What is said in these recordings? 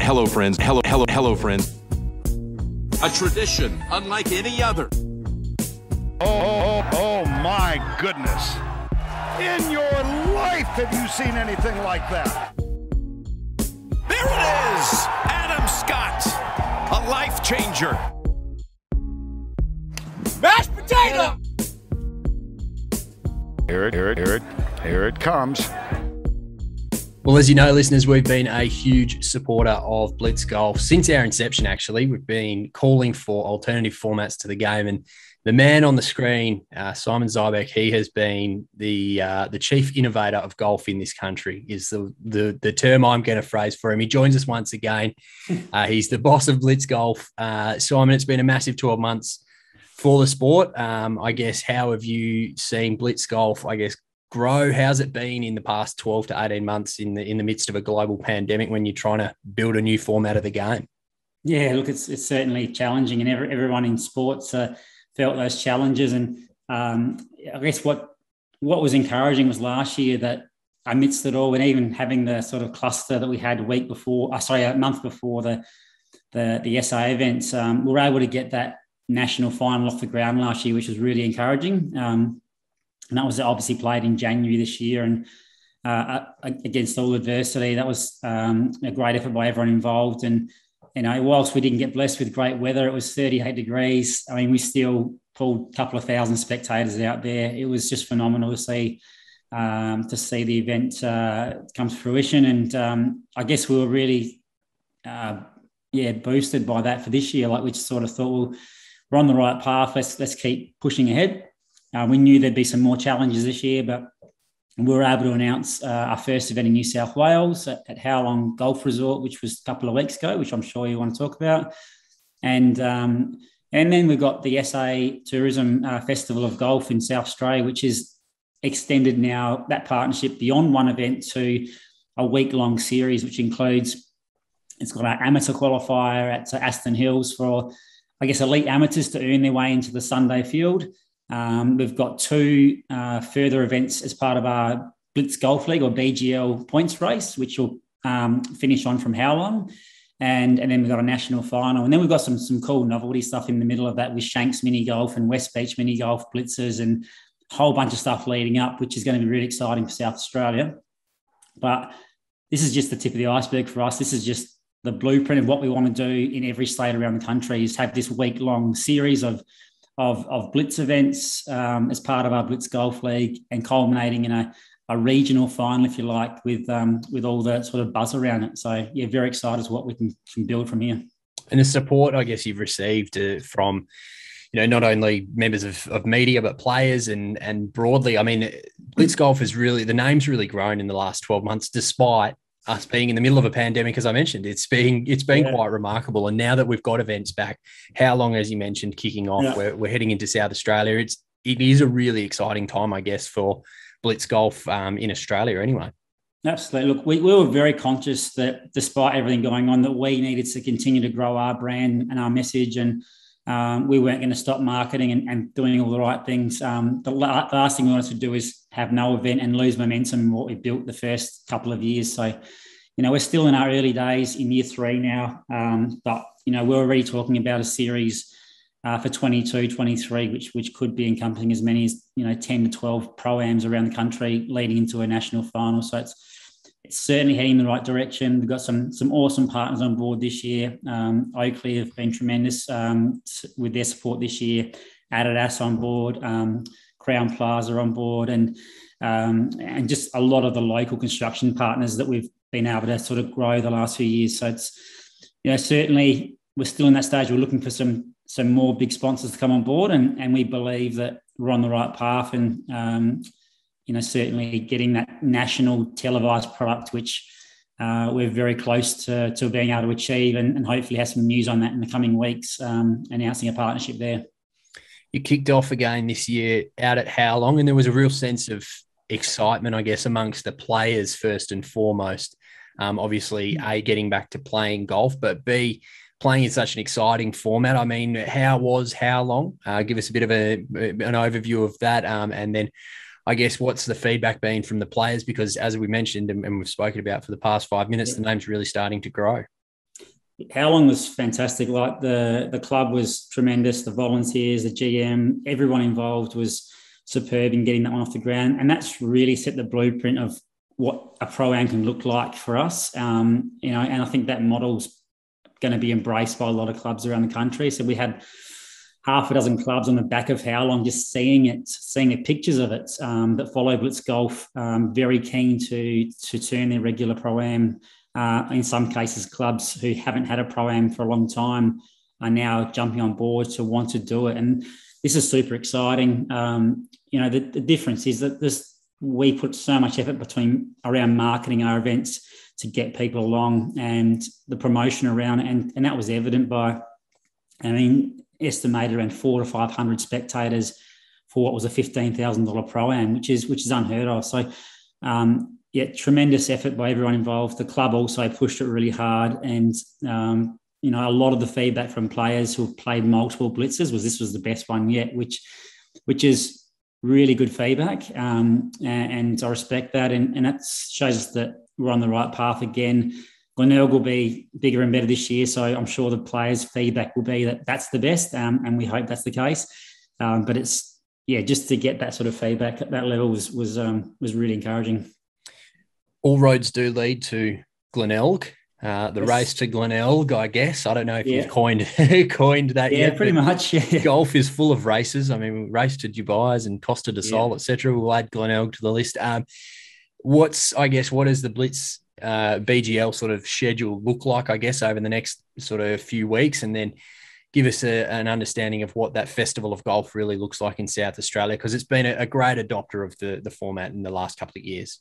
Hello, friends. Hello, friends. A tradition unlike any other. Oh, my goodness. In your life, have you seen anything like that? There it is! Adam Scott, a life changer. Mashed potato! Here it comes. Well, as you know, listeners, we've been a huge supporter of Blitz Golf since our inception, actually. We've been calling for alternative formats to the game. And the man on the screen, Simon Zybek, he has been the chief innovator of golf in this country, is the term I'm going to phrase for him. He joins us once again. He's the boss of Blitz Golf. Simon, it's been a massive 12 months for the sport. I guess, how have you seen Blitz Golf, grow? How's it been in the past 12 to 18 months in the midst of a global pandemic when you're trying to build a new format of the game? Yeah, look, it's certainly challenging, and everyone in sports felt those challenges. And I guess what was encouraging was last year that amidst it all, and even having the sort of cluster that we had a month before the SA events, we were able to get that national final off the ground last year, which was really encouraging. And that was obviously played in January this year, and against all adversity. That was a great effort by everyone involved. And, whilst we didn't get blessed with great weather, it was 38 degrees. I mean, we still pulled a couple of thousand spectators out there. It was just phenomenal to see the event come to fruition. And I guess we were really, boosted by that for this year. Like, we just sort of thought, well, we're on the right path. Let's keep pushing ahead. We knew there'd be some more challenges this year, but we were able to announce our first event in New South Wales at Howlong Golf Resort, which was a couple of weeks ago, which I'm sure you want to talk about. And then we've got the SA Tourism Festival of Golf in South Australia, which is extended now, that partnership, beyond one event to a week-long series, which includes, it's got our amateur qualifier at Aston Hills for, elite amateurs to earn their way into the Sunday field. We've got two further events as part of our Blitz Golf League, or BGL, points race, which will finish on from Howlong. And then we've got a national final. And then we've got some cool novelty stuff in the middle of that with Shanks Mini Golf and West Beach Mini Golf blitzes and a whole bunch of stuff leading up, which is going to be really exciting for South Australia. But this is just the tip of the iceberg for us. This is just the blueprint of what we want to do in every state around the country, is have this week-long series of Blitz events as part of our Blitz Golf League, and culminating in a regional final, if you like, with all the sort of buzz around it. So, yeah, very excited as what we can build from here. And the support, I guess, you've received from, not only members of media, but players and broadly. I mean, Blitz Golf has really, the name's really grown in the last 12 months, despite us being in the middle of a pandemic. As I mentioned, it's been quite remarkable. And now that we've got events back, Howlong, as you mentioned, kicking off, we're heading into South Australia. It is a really exciting time, I guess, for Blitz Golf in Australia anyway. Absolutely. Look, we were very conscious that despite everything going on, that we needed to continue to grow our brand and our message, and we weren't going to stop marketing and doing all the right things. The last thing we wanted to do is have no event and lose momentum in what we built the first couple of years. So, we're still in our early days in year 3 now, but, we're already talking about a series for 22, 23, which could be encompassing as many as, 10 to 12 pro-ams around the country leading into a national final. So it's certainly heading in the right direction. We've got some awesome partners on board this year. Oakley have been tremendous with their support this year. Adidas on board, Crown Plaza on board, and just a lot of the local construction partners that we've been able to sort of grow the last few years. So it's, certainly we're still in that stage. We're looking for some more big sponsors to come on board, and we believe that we're on the right path, and certainly getting that national televised product, which we're very close to being able to achieve, and hopefully have some news on that in the coming weeks, announcing a partnership there. You kicked off again this year out at Howlong, and there was a real sense of excitement, I guess, amongst the players first and foremost. Obviously, A, getting back to playing golf, but B, playing in such an exciting format. I mean, how was Howlong? Give us a bit of an overview of that, and then I guess what's the feedback been from the players? Because as we mentioned and we've spoken about for the past 5 minutes, the name's really starting to grow. How Long was fantastic. Like the club was tremendous. The volunteers, the GM, everyone involved was superb in getting that one off the ground. And that's really set the blueprint of what a pro-am can look like for us. And I think that model's going to be embraced by a lot of clubs around the country. So we had half a dozen clubs on the back of How Long, just seeing the pictures of it that follow Blitz Golf, very keen to turn their regular pro-am. In some cases, clubs who haven't had a pro-am for a long time are now jumping on board to want to do it. And this is super exciting. The difference is that we put so much effort around marketing our events to get people along and the promotion around it. And that was evident by, estimated around 400 to 500 spectators for what was a $15,000 pro-am, which is unheard of. So, tremendous effort by everyone involved. The club also pushed it really hard, and a lot of the feedback from players who played multiple blitzes was this was the best one yet, which is really good feedback, and I respect that, and that shows us that we're on the right path again. Glenelg will be bigger and better this year, so I'm sure the players' feedback will be that that's the best, and we hope that's the case. But it's just to get that sort of feedback at that level was really encouraging. All roads do lead to Glenelg. The race to Glenelg, I guess. I don't know if you've coined that yet. Yeah, pretty much. Yeah. Golf is full of races. I mean, we raced to Dubai and Costa del Sol, etc. We'll add Glenelg to the list. What does the Blitz BGL sort of schedule look like, I guess, over the next sort of few weeks, and then give us an understanding of what that festival of golf really looks like in South Australia, because it's been a great adopter of the format in the last couple of years.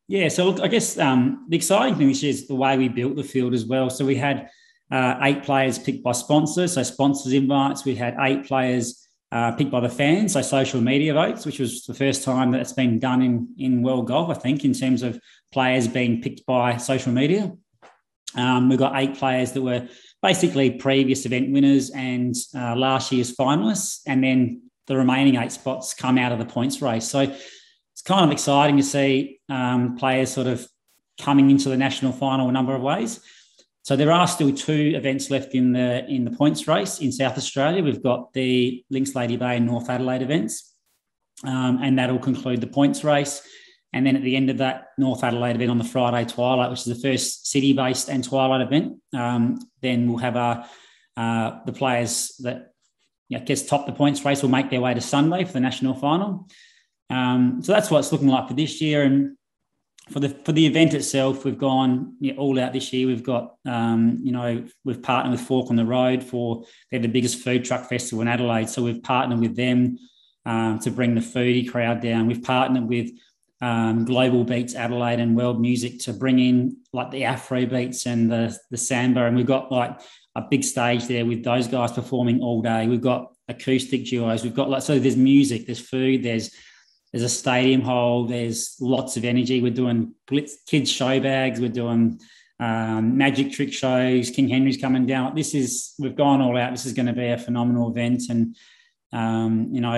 Yeah, so look, I guess the exciting thing this year is the way we built the field as well. So we had 8 players picked by sponsors, so sponsors invites. We had 8 players picked by the fans, so social media votes, which was the first time that it's been done in world golf, I think, in terms of players being picked by social media. We've got 8 players that were basically previous event winners and last year's finalists, and then the remaining 8 spots come out of the points race. So it's kind of exciting to see players sort of coming into the national final a number of ways. So there are still 2 events left in the points race in South Australia. We've got the Links Lady Bay and North Adelaide events, and that'll conclude the points race. And then at the end of that North Adelaide event on the Friday Twilight, which is the first city-based and Twilight event, then we'll have the players that gets top the points race will make their way to Sunday for the national final. So that's what it's looking like for this year. And for the event itself, we've gone all out this year. We've got, we've partnered with Fork on the Road they're the biggest food truck festival in Adelaide. So we've partnered with them to bring the foodie crowd down. We've partnered with Global Beats Adelaide and World Music to bring in like the Afro beats and the samba. And we've got like a big stage there with those guys performing all day. We've got acoustic duos. We've got so there's music, there's food, there's a stadium hole. There's lots of energy. We're doing Blitz kids show bags. We're doing magic trick shows. King Henry's coming down. We've gone all out. This is going to be a phenomenal event. And,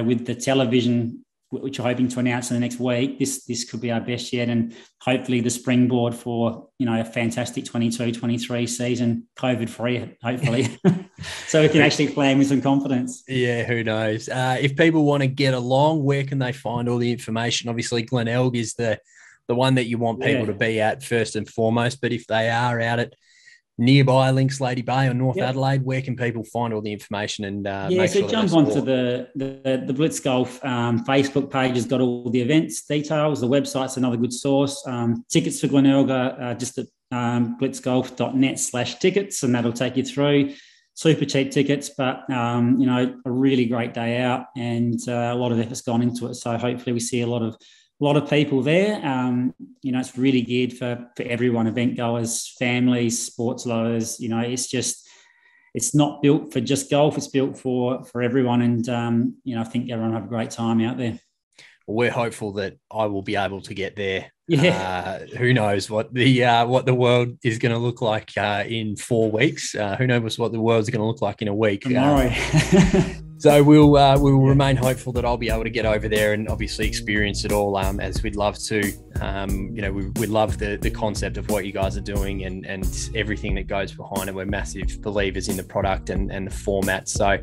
with the television, which we're hoping to announce in the next week, this could be our best yet. And hopefully the springboard for, a fantastic 22-23 season, COVID-free, hopefully. So we can actually plan with some confidence. Yeah, who knows? If people want to get along, where can they find all the information? Obviously, Glenelg is the one that you want people to be at first and foremost. But if they are out at nearby Links Lady Bay or North Adelaide, where can people find all the information and make sure jump onto the Blitz Golf Facebook page has got all the events details. The website's another good source. Tickets for Glenelg are just at blitzgolf.net/tickets, and that'll take you through. Super cheap tickets, but a really great day out, and a lot of effort's gone into it. So hopefully we see a lot of people there. It's really geared for everyone, event goers, families, sports lovers. It's not built for just golf. It's built for everyone. And, I think everyone will have a great time out there. Well, we're hopeful that I will be able to get there. Yeah. Who knows what the world is going to look like in 4 weeks? Who knows what the world's going to look like in a week? Tomorrow. So we'll remain hopeful that I'll be able to get over there and obviously experience it all, as we'd love to. We love the concept of what you guys are doing and everything that goes behind it. We're massive believers in the product and the format. So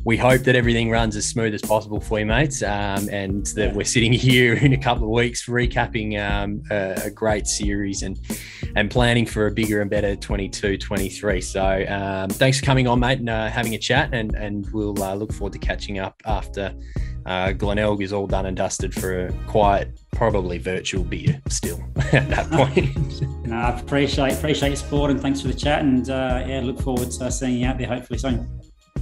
we hope that everything runs as smooth as possible for you, mates, and that we're sitting here in a couple of weeks recapping a great series and planning for a bigger and better 22-23. So thanks for coming on, mate, and having a chat, and we'll look forward to catching up after Glenelg is all done and dusted for a quiet, probably virtual beer still at that point. I appreciate your support, and thanks for the chat, and look forward to seeing you out there hopefully soon.